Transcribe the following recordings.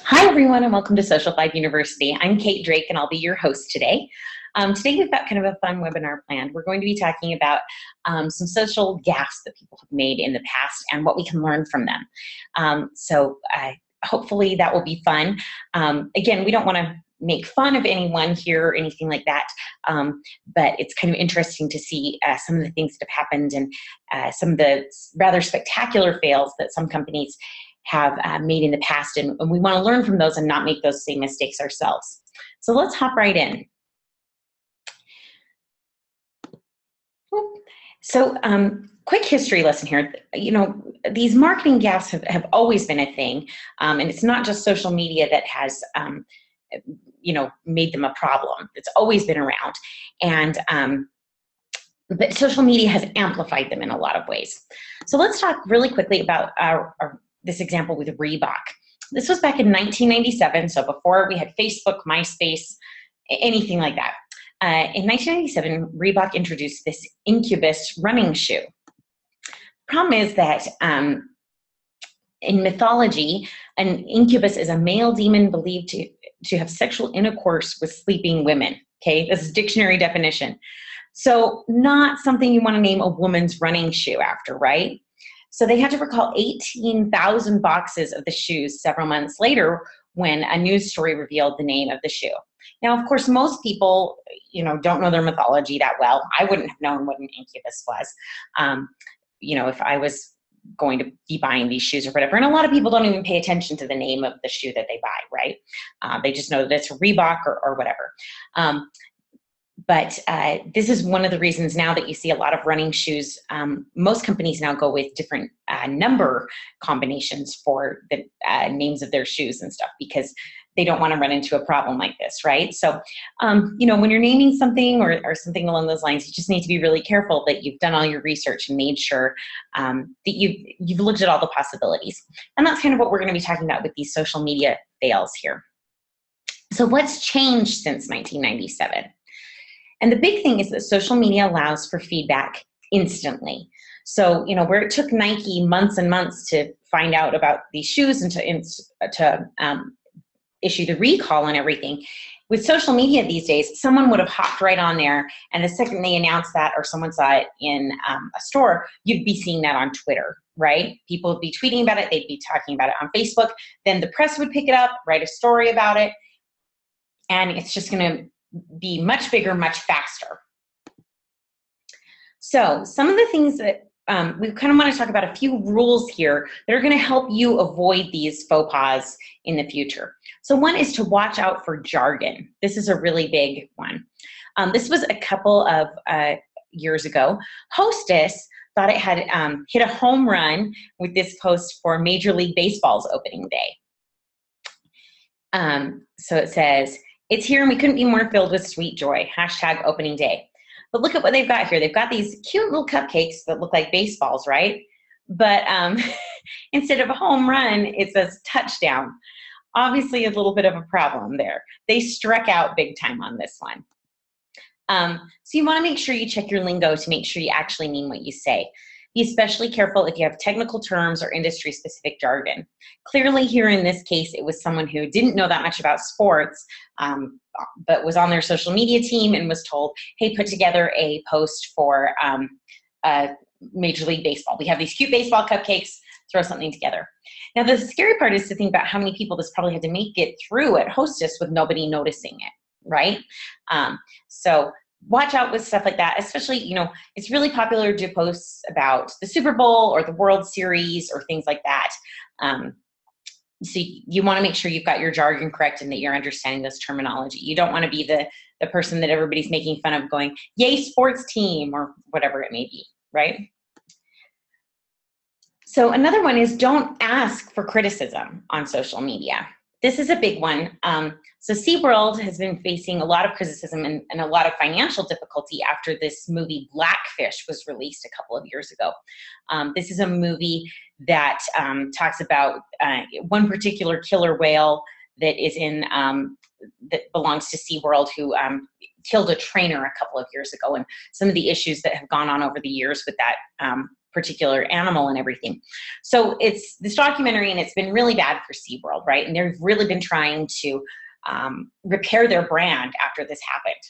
Hi, everyone, and welcome to Social 5 University. I'm Kate Drake, and I'll be your host today. Today, we've got kind of a fun webinar planned. We're going to be talking about some social gaffes that people have made in the past and what we can learn from them. Hopefully that will be fun. Again, we don't want to make fun of anyone here or anything like that, but it's kind of interesting to see some of the things that have happened and some of the rather spectacular fails that some companies have made in the past, and we want to learn from those and not make those same mistakes ourselves. So let's hop right in. So quick history lesson here. You know, these marketing gaffes have always been a thing, and it's not just social media that has made them a problem. It's always been around, and but social media has amplified them in a lot of ways. So let's talk really quickly about this example with Reebok. This was back in 1997, so before we had Facebook, MySpace, anything like that. In 1997, Reebok introduced this Incubus running shoe. Problem is that in mythology, an incubus is a male demon believed to have sexual intercourse with sleeping women. Okay, this is dictionary definition. So not something you want to name a woman's running shoe after, right? So they had to recall 18,000 boxes of the shoes several months later when a news story revealed the name of the shoe. Now, of course, most people, don't know their mythology that well. I wouldn't have known what an incubus was, if I was going to be buying these shoes or whatever. And a lot of people don't even pay attention to the name of the shoe that they buy, right? They just know that it's a Reebok or whatever. But this is one of the reasons now that you see a lot of running shoes. Most companies now go with different number combinations for the names of their shoes and stuff because they don't want to run into a problem like this, right? So, when you're naming something or something along those lines, you just need to be really careful that you've done all your research and made sure that you've looked at all the possibilities. And that's kind of what we're going to be talking about with these social media fails here. So what's changed since 1997? And the big thing is that social media allows for feedback instantly. So, where it took Nike months and months to find out about these shoes and to issue the recall and everything, with social media these days, someone would have hopped right on there, and the second they announced that or someone saw it in a store, you'd be seeing that on Twitter, right? People would be tweeting about it, they'd be talking about it on Facebook, then the press would pick it up, write a story about it, and it's just going to be much bigger, much faster. So some of the things that we kind of want to talk about, a few rules here that are going to help you avoid these faux pas in the future. So one is to watch out for jargon. This is a really big one. This was a couple of years ago. Hostess thought it had hit a home run with this post for Major League Baseball's opening day. So it says, "It's here and we couldn't be more filled with sweet joy. # opening day." But look at what they've got here. They've got these cute little cupcakes that look like baseballs, right? But instead of a home run, it says touchdown. Obviously a little bit of a problem there. They struck out big time on this one. So you want to make sure you check your lingo to make sure you actually mean what you say. Be especially careful if you have technical terms or industry-specific jargon. Clearly here in this case, it was someone who didn't know that much about sports, but was on their social media team and was told, hey, put together a post for Major League Baseball. We have these cute baseball cupcakes, throw something together. Now, the scary part is to think about how many people this probably had to make it through at Hostess with nobody noticing it, right? So watch out with stuff like that, especially, it's really popular to do posts about the Super Bowl or the World Series or things like that. So you want to make sure you've got your jargon correct and that you're understanding this terminology. You don't want to be the person that everybody's making fun of going, yay, sports team, or whatever it may be, right? So another one is don't ask for criticism on social media. This is a big one. So SeaWorld has been facing a lot of criticism and a lot of financial difficulty after this movie Blackfish was released a couple of years ago. This is a movie that talks about one particular killer whale that is that belongs to SeaWorld who killed a trainer a couple of years ago, and some of the issues that have gone on over the years with that particular animal and everything. So it's this documentary, and it's been really bad for SeaWorld, right? And they've really been trying to repair their brand after this happened.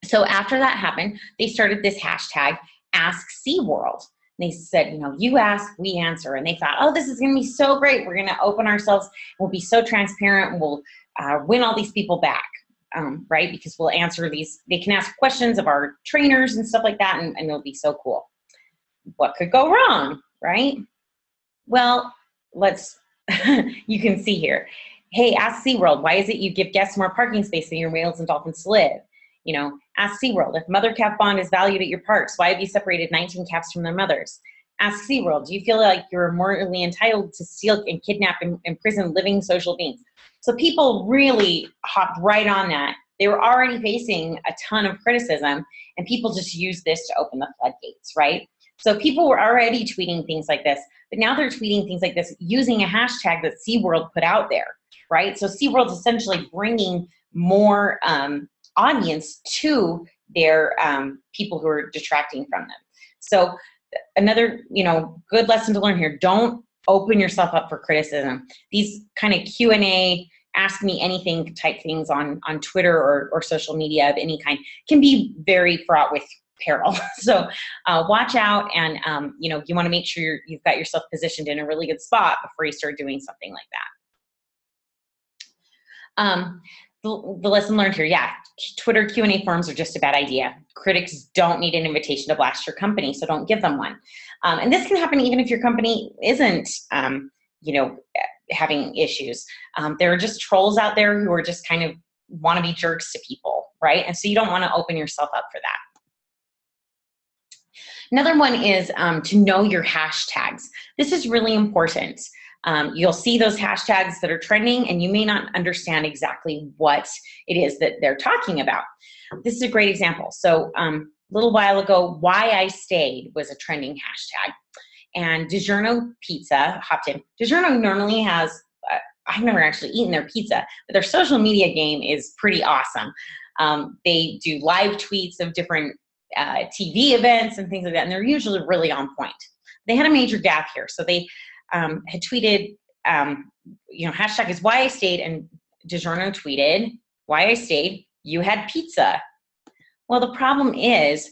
So after that happened, they started this hashtag, Ask SeaWorld. They said, you ask, we answer. And they thought, oh, this is going to be so great. We're going to open ourselves. We'll be so transparent. And we'll win all these people back, right? Because we'll answer these. They can ask questions of our trainers and stuff like that, and it'll be so cool. What could go wrong, right? Well, you can see here. Hey, ask SeaWorld, why is it you give guests more parking space than your whales and dolphins to live? Ask SeaWorld, if mother calf bond is valued at your parks, why have you separated 19 calves from their mothers? Ask SeaWorld, do you feel like you're morally entitled to steal and kidnap and imprison living social beings? So people really hopped right on that. They were already facing a ton of criticism, and people just used this to open the floodgates, right? So people were already tweeting things like this, but now they're tweeting things like this using a hashtag that SeaWorld put out there, right? So SeaWorld's essentially bringing more audience to their people who are detracting from them. So another, good lesson to learn here, don't open yourself up for criticism. These kind of Q&A, ask me anything type things on Twitter or social media of any kind can be very fraught with peril. So watch out, and you want to make sure you've got yourself positioned in a really good spot before you start doing something like that. The lesson learned here, Twitter Q&A forums are just a bad idea. Critics don't need an invitation to blast your company, so don't give them one. And this can happen even if your company isn't, having issues. There are just trolls out there who are just kind of want to be jerks to people, right? And so you don't want to open yourself up for that. Another one is to know your hashtags. This is really important. You'll see those hashtags that are trending, and you may not understand exactly what it is that they're talking about. This is a great example. So a little while ago, Why I Stayed was a trending hashtag. And DiGiorno Pizza hopped in. DiGiorno normally has, I've never actually eaten their pizza, but their social media game is pretty awesome. They do live tweets of different TV events and things like that, and they're usually really on point. They had a major gaffe here. So they had tweeted, hashtag is Why I Stayed, and DiGiorno tweeted, Why I Stayed, you had pizza. Well, the problem is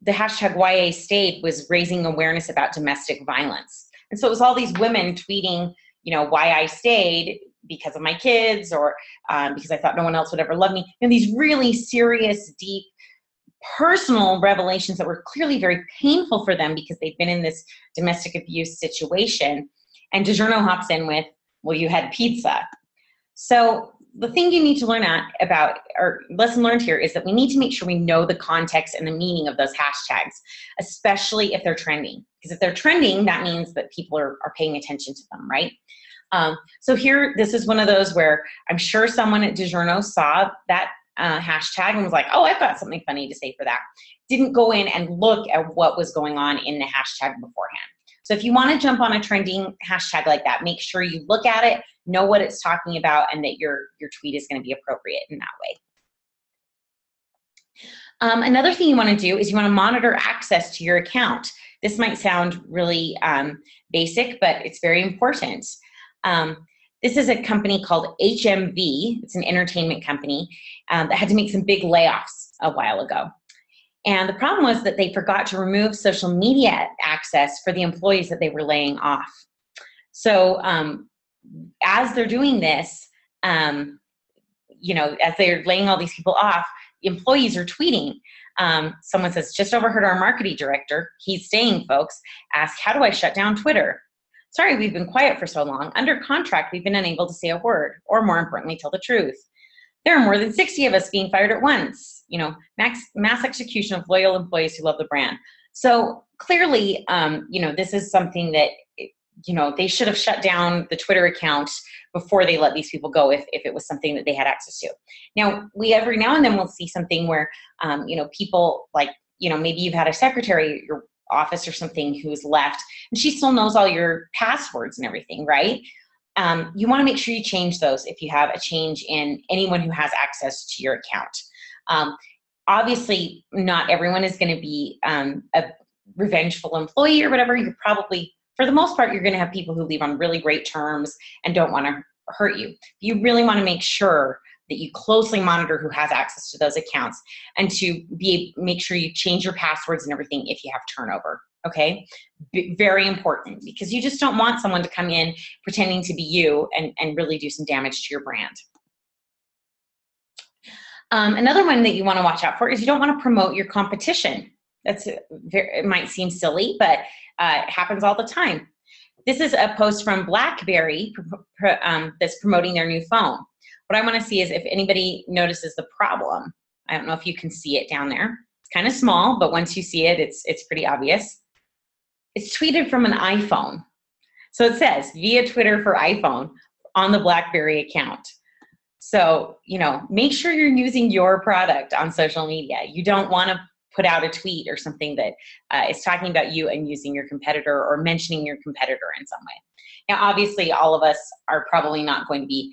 the hashtag Why I Stayed was raising awareness about domestic violence. And so it was all these women tweeting, why I stayed, because of my kids, or because I thought no one else would ever love me. These really serious, deep, personal revelations that were clearly very painful for them because they've been in this domestic abuse situation. And DiGiorno hops in with, well, you had pizza. So the thing you need to learn about, or lesson learned here, is that we need to make sure we know the context and the meaning of those hashtags, especially if they're trending. Because if they're trending, that means that people are paying attention to them, right? So here, this is one of those where I'm sure someone at DiGiorno saw that hashtag and was like, oh, I've got something funny to say for that. Didn't go in and look at what was going on in the hashtag beforehand. So if you want to jump on a trending hashtag like that, make sure you look at it, know what it's talking about, and that your tweet is going to be appropriate in that way. Another thing you want to do is you want to monitor access to your account. This might sound really basic, but it's very important. This is a company called HMV. It's an entertainment company that had to make some big layoffs a while ago. And the problem was that they forgot to remove social media access for the employees that they were laying off. So as they're doing this, as they're laying all these people off, employees are tweeting. Someone says, just overheard our marketing director, he's staying, folks, ask, how do I shut down Twitter? Sorry, we've been quiet for so long. Under contract, we've been unable to say a word, or more importantly, tell the truth. There are more than 60 of us being fired at once. Mass execution of loyal employees who love the brand. So clearly, this is something that, they should have shut down the Twitter account before they let these people go if it was something that they had access to. Now, we every now and then will see something where, people like, maybe you've had a secretary at your office or something who's left, and she still knows all your passwords and everything, right? You want to make sure you change those if you have a change in anyone who has access to your account. Obviously, not everyone is going to be revengeful employee or whatever, you're probably, for the most part, you're going to have people who leave on really great terms and don't want to hurt you. You really want to make sure that you closely monitor who has access to those accounts, and to make sure you change your passwords and everything if you have turnover. Okay, very important, because you just don't want someone to come in pretending to be you and really do some damage to your brand. Another one that you want to watch out for is you don't want to promote your competition. It might seem silly, but it happens all the time. This is a post from BlackBerry that's promoting their new phone. What I want to see is if anybody notices the problem. I don't know if you can see it down there. It's kind of small, but once you see it, it's pretty obvious. It's tweeted from an iPhone. So it says, via Twitter for iPhone on the BlackBerry account. So, make sure you're using your product on social media. You don't want to put out a tweet or something that is talking about you and using your competitor or mentioning your competitor in some way. Now, obviously, all of us are probably not going to be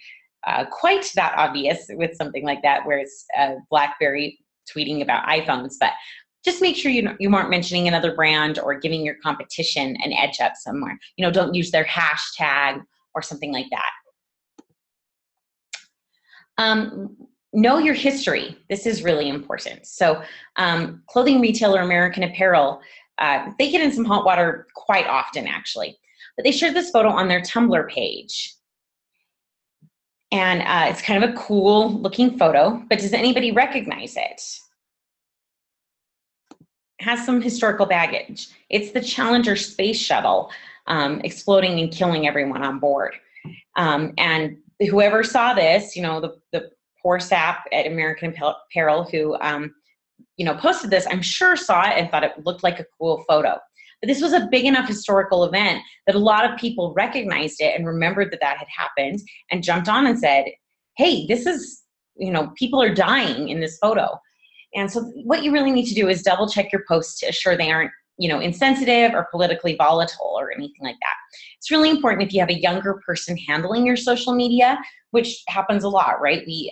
quite that obvious with something like that, where it's BlackBerry tweeting about iPhones, but just make sure you aren't mentioning another brand or giving your competition an edge up somewhere. Don't use their hashtag or something like that. Know your history. This is really important. So clothing retailer American Apparel, they get in some hot water quite often, actually. But they shared this photo on their Tumblr page. And it's kind of a cool looking photo, but does anybody recognize it? It has some historical baggage. It's the Challenger space shuttle exploding and killing everyone on board. And whoever saw this, the poor sap at American Apparel who, posted this, I'm sure saw it and thought it looked like a cool photo. But this was a big enough historical event that a lot of people recognized it and remembered that had happened and jumped on and said, hey, this is, people are dying in this photo. And so what you really need to do is double check your posts to assure they aren't, insensitive or politically volatile or anything like that. It's really important if you have a younger person handling your social media, which happens a lot, right? You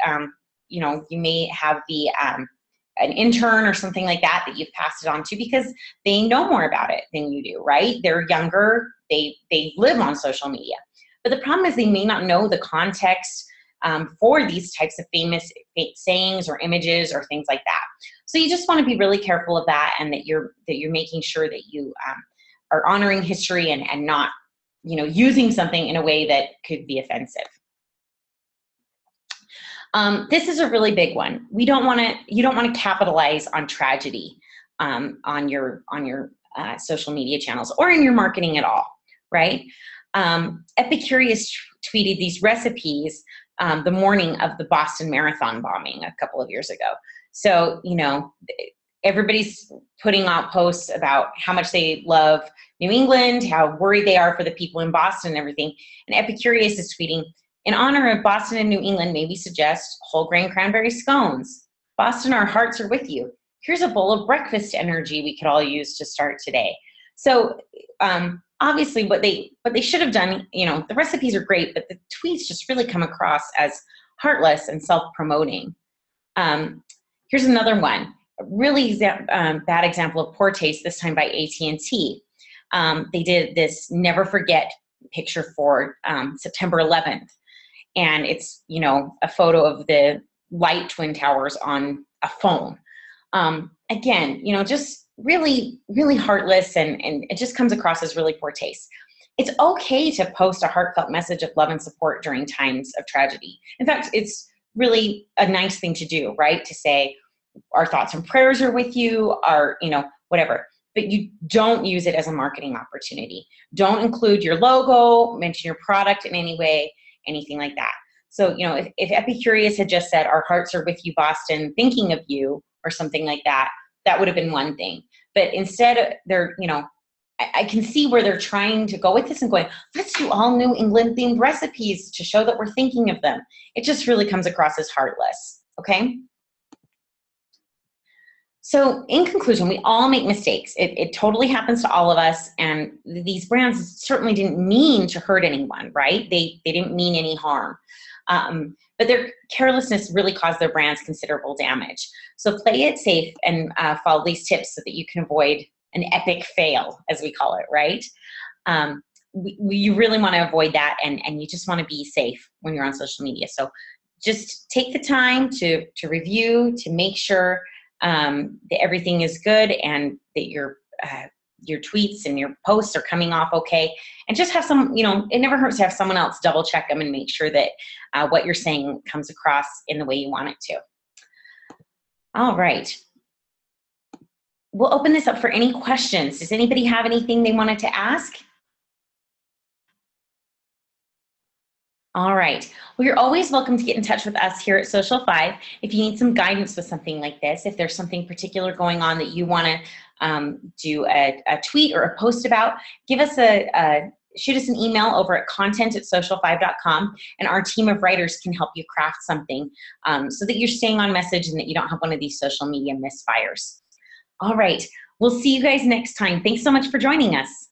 may have an intern or something like that you've passed it on to because they know more about it than you do, right? They're younger, they live on social media. But the problem is they may not know the context for these types of famous sayings or images or things like that. So you just want to be really careful of that, and that you're making sure that you are honoring history and not, using something in a way that could be offensive. This is a really big one. You don't want to capitalize on tragedy on your social media channels or in your marketing at all, right? Epicurious tweeted these recipes the morning of the Boston Marathon bombing a couple of years ago. So, everybody's putting out posts about how much they love New England, how worried they are for the people in Boston and everything. And Epicurious is tweeting, in honor of Boston and New England, maybe suggest whole grain cranberry scones. Boston, our hearts are with you. Here's a bowl of breakfast energy we could all use to start today. So obviously what they should have done, the recipes are great, but the tweets just really come across as heartless and self-promoting. Here's another one, a really bad example of poor taste, this time by AT&T. They did this never forget picture for September 11th. And it's, a photo of the light twin towers on a phone. Again, just really, really heartless, and it just comes across as really poor taste. It's okay to post a heartfelt message of love and support during times of tragedy. In fact, it's really a nice thing to do, right? To say our thoughts and prayers are with you, whatever. But you don't use it as a marketing opportunity. Don't include your logo, mention your product in any way, anything like that. So, if Epicurious had just said, our hearts are with you, Boston, thinking of you, or something like that, that would have been one thing. But instead, they're, I can see where they're trying to go with this and going, let's do all New England themed recipes to show that we're thinking of them. It just really comes across as heartless, okay? So in conclusion, we all make mistakes. It totally happens to all of us, and these brands certainly didn't mean to hurt anyone, right? They didn't mean any harm. But their carelessness really caused their brands considerable damage. So play it safe and follow these tips so that you can avoid an epic fail, as we call it, right? You really want to avoid that, and you just want to be safe when you're on social media. So just take the time to review, to make sure that everything is good and that your tweets and your posts are coming off okay. And just have some, it never hurts to have someone else double check them and make sure that what you're saying comes across in the way you want it to. All right. We'll open this up for any questions. Does anybody have anything they wanted to ask? All right. Well, you're always welcome to get in touch with us here at Social 5 if you need some guidance with something like this. If there's something particular going on that you want to do a tweet or a post about, give us shoot us an email over at content@social5.com, and our team of writers can help you craft something so that you're staying on message and that you don't have one of these social media misfires. All right. We'll see you guys next time. Thanks so much for joining us.